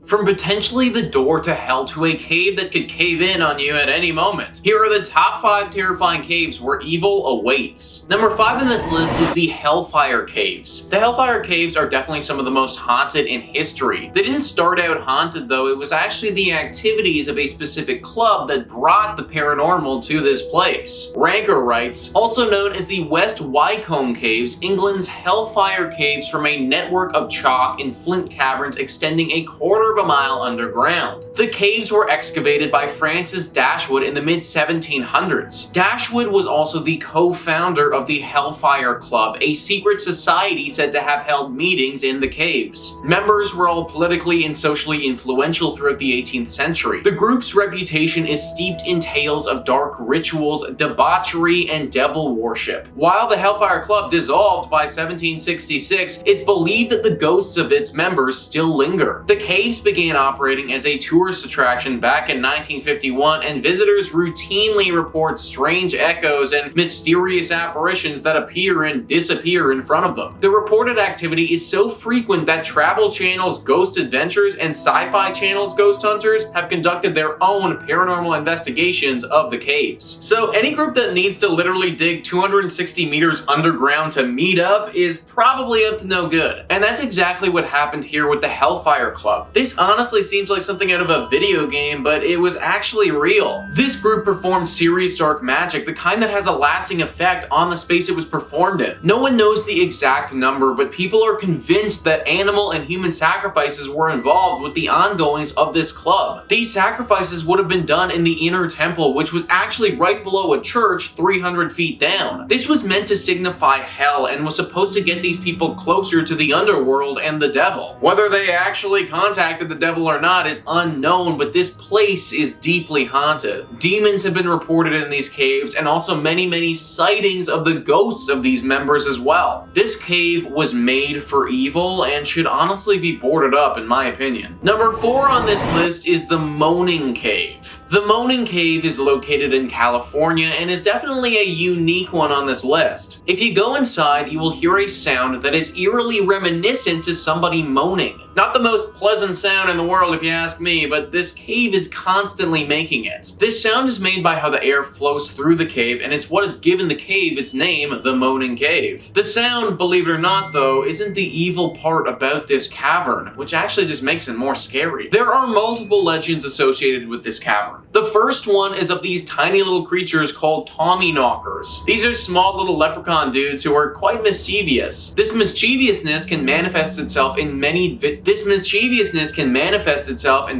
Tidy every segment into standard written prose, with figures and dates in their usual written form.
From potentially the door to hell to a cave that could cave in on you at any moment. Here are the top 5 terrifying caves where evil awaits. Number 5 in this list is the Hellfire Caves. The Hellfire Caves are definitely some of the most haunted in history. They didn't start out haunted though, it was actually the activities of a specific club that brought the paranormal to this place. Ranker writes, also known as the West Wycombe Caves, England's Hellfire Caves form a network of chalk and flint caverns extending a quarter of a mile underground. The caves were excavated by Francis Dashwood in the mid-1700s. Dashwood was also the co-founder of the Hellfire Club, a secret society said to have held meetings in the caves. Members were all politically and socially influential throughout the 18th century. The group's reputation is steeped in tales of dark rituals, debauchery, and devil worship. While the Hellfire Club dissolved by 1766, it's believed that the ghosts of its members still linger. The caves began operating as a tourist attraction back in 1951, and visitors routinely report strange echoes and mysterious apparitions that appear and disappear in front of them. The reported activity is so frequent that Travel Channel's Ghost Adventures and Sci-Fi Channel's Ghost Hunters have conducted their own paranormal investigations of the caves. So any group that needs to literally dig 260 meters underground to meet up is probably up to no good. And that's exactly what happened here with the Hellfire Club. This honestly seems like something out of a video game, but it was actually real. This group performed serious dark magic, the kind that has a lasting effect on the space it was performed in. No one knows the exact number, but people are convinced that animal and human sacrifices were involved with the ongoings of this club. These sacrifices would have been done in the inner temple, which was actually right below a church 300 feet down. This was meant to signify hell and was supposed to get these people closer to the underworld and the devil. Whether they actually contacted the devil or not is unknown, but this place is deeply haunted. Demons have been reported in these caves, and also many sightings of the ghosts of these members as well. This cave was made for evil and should honestly be boarded up in my opinion. Number 4 on this list is the Moaning Cave. The Moaning Cave is located in California and is definitely a unique one on this list. If you go inside, you will hear a sound that is eerily reminiscent to somebody moaning. Not the most pleasant sound in the world if you ask me, but this cave is constantly making it. This sound is made by how the air flows through the cave, and it's what has given the cave its name, the Moaning Cave. The sound, believe it or not though, isn't the evil part about this cavern, which actually just makes it more scary. There are multiple legends associated with this cavern. The first one is of these tiny little creatures called Tommyknockers. These are small little leprechaun dudes who are quite mischievous. This mischievousness can manifest itself in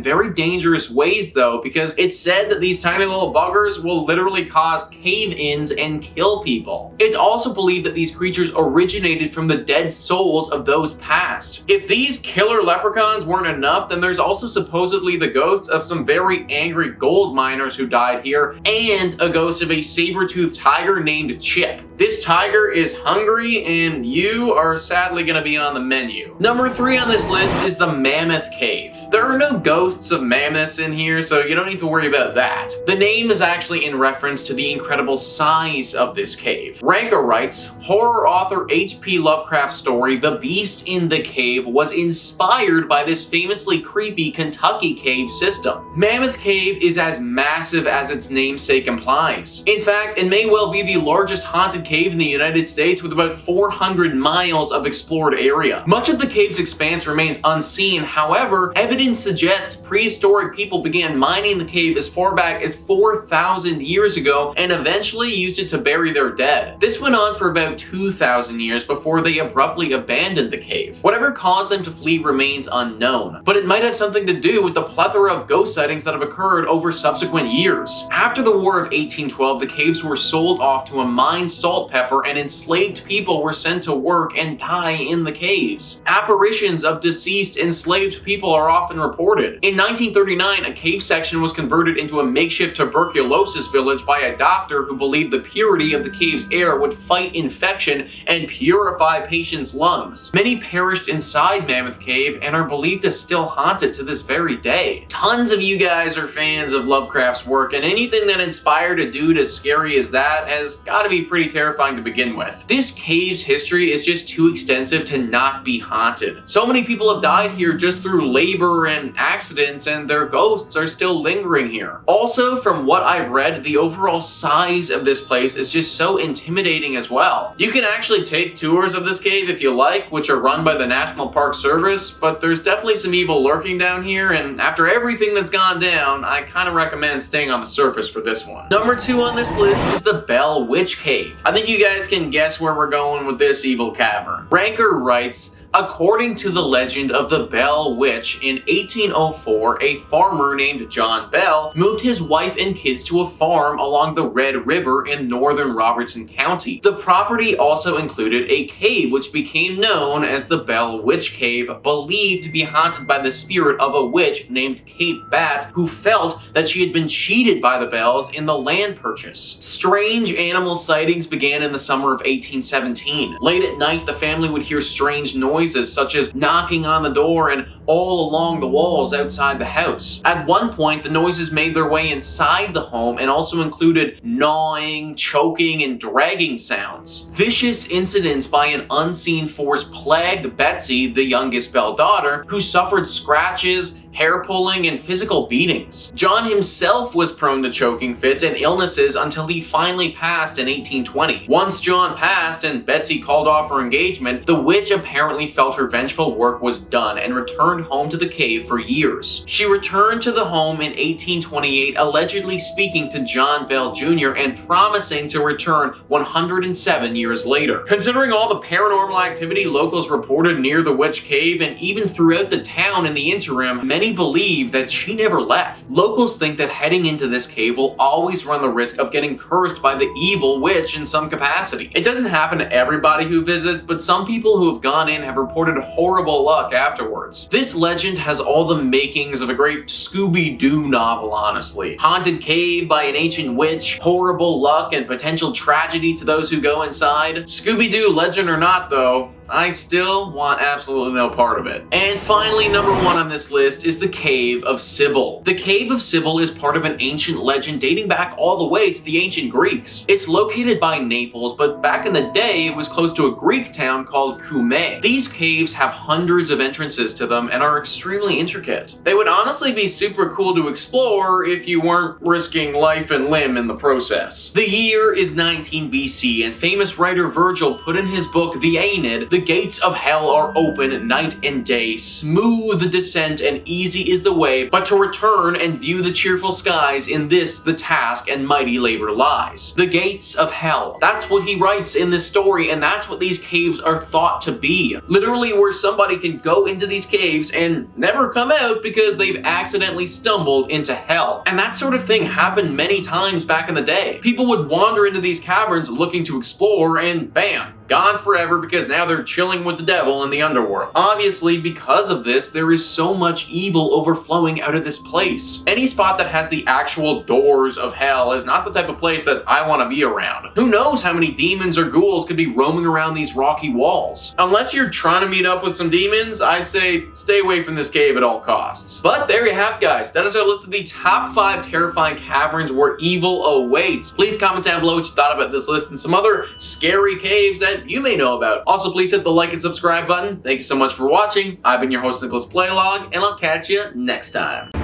very dangerous ways though, because it's said that these tiny little buggers will literally cause cave-ins and kill people. It's also believed that these creatures originated from the dead souls of those passed. If these killer leprechauns weren't enough, then there's also supposedly the ghosts of some very angry gold miners who died here, and a ghost of a saber-toothed tiger named Chip. This tiger is hungry, and you are sadly going to be on the menu. Number 3 on this list is the Mammoth Cave. There are no ghosts of mammoths in here, so you don't need to worry about that. The name is actually in reference to the incredible size of this cave. Ranker writes, horror author H.P. Lovecraft's story, The Beast in the Cave, was inspired by this famously creepy Kentucky cave system. Mammoth Cave is as massive as its namesake implies. In fact, it may well be the largest haunted cave in the United States with about 400 miles of explored area. Much of the cave's expanse remains unseen, however, evidence suggests prehistoric people began mining the cave as far back as 4,000 years ago and eventually used it to bury their dead. This went on for about 2,000 years before they abruptly abandoned the cave. Whatever caused them to flee remains unknown, but it might have something to do with the plethora of ghost sightings that have occurred over subsequent years. After the War of 1812, the caves were sold off to a mine salt pepper, and enslaved people were sent to work and die in the caves. Apparitions of deceased enslaved people are often reported. In 1939, a cave section was converted into a makeshift tuberculosis village by a doctor who believed the purity of the cave's air would fight infection and purify patients' lungs. Many perished inside Mammoth Cave and are believed to still haunt it to this very day. Tons of you guys are fans of Lovecraft's work, and anything that inspired a dude as scary as that has gotta be pretty terrifying to begin with. This cave's history is just too extensive to not be haunted. So many people have died here just through labor and accidents, and their ghosts are still lingering here. Also, from what I've read, the overall size of this place is just so intimidating as well. You can actually take tours of this cave if you like, which are run by the National Park Service, but there's definitely some evil lurking down here, and after everything that's gone down, I kind of recommend staying on the surface for this one. Number 2 on this list is the Bell Witch Cave. I think you guys can guess where we're going with this evil cavern. Ranker writes, according to the legend of the Bell Witch, in 1804, a farmer named John Bell moved his wife and kids to a farm along the Red River in northern Robertson County. The property also included a cave which became known as the Bell Witch Cave, believed to be haunted by the spirit of a witch named Kate Batts, who felt that she had been cheated by the Bells in the land purchase. Strange animal sightings began in the summer of 1817. Late at night, the family would hear strange noises such as knocking on the door and all along the walls outside the house. At one point, the noises made their way inside the home and also included gnawing, choking, and dragging sounds. Vicious incidents by an unseen force plagued Betsy, the youngest Bell daughter, who suffered scratches, hair pulling, and physical beatings. John himself was prone to choking fits and illnesses until he finally passed in 1820. Once John passed and Betsy called off her engagement, the witch apparently felt her vengeful work was done and returned home to the cave for years. She returned to the home in 1828, allegedly speaking to John Bell Jr. and promising to return 107 years later. Considering all the paranormal activity locals reported near the witch cave and even throughout the town in the interim, many believe that she never left. Locals think that heading into this cave will always run the risk of getting cursed by the evil witch in some capacity. It doesn't happen to everybody who visits, but some people who have gone in have reported horrible luck afterwards. This legend has all the makings of a great Scooby-Doo novel, honestly. Haunted cave by an ancient witch, horrible luck, and potential tragedy to those who go inside. Scooby-Doo legend or not though, I still want absolutely no part of it. And finally, number 1 on this list is the Cave of Sybil. The Cave of Sybil is part of an ancient legend dating back all the way to the ancient Greeks. It's located by Naples, but back in the day, it was close to a Greek town called Cumae. These caves have hundreds of entrances to them and are extremely intricate. They would honestly be super cool to explore if you weren't risking life and limb in the process. The year is 19 BC, and famous writer Virgil put in his book The Aeneid, the gates of hell are open night and day, smooth the descent and easy is the way, but to return and view the cheerful skies, in this the task and mighty labor lies. The gates of hell. That's what he writes in this story, and that's what these caves are thought to be. Literally where somebody can go into these caves and never come out because they've accidentally stumbled into hell. And that sort of thing happened many times back in the day. People would wander into these caverns looking to explore and bam, gone forever because now they're chilling with the devil in the underworld. Obviously, because of this, there is so much evil overflowing out of this place. Any spot that has the actual doors of hell is not the type of place that I want to be around. Who knows how many demons or ghouls could be roaming around these rocky walls? Unless you're trying to meet up with some demons, I'd say stay away from this cave at all costs. But there you have it, guys. That is our list of the top 5 terrifying caverns where evil awaits. Please comment down below what you thought about this list and some other scary caves that you may know about. Also, please hit the like and subscribe button. Thank you so much for watching. I've been your host, Nicholas Playlog, and I'll catch you next time.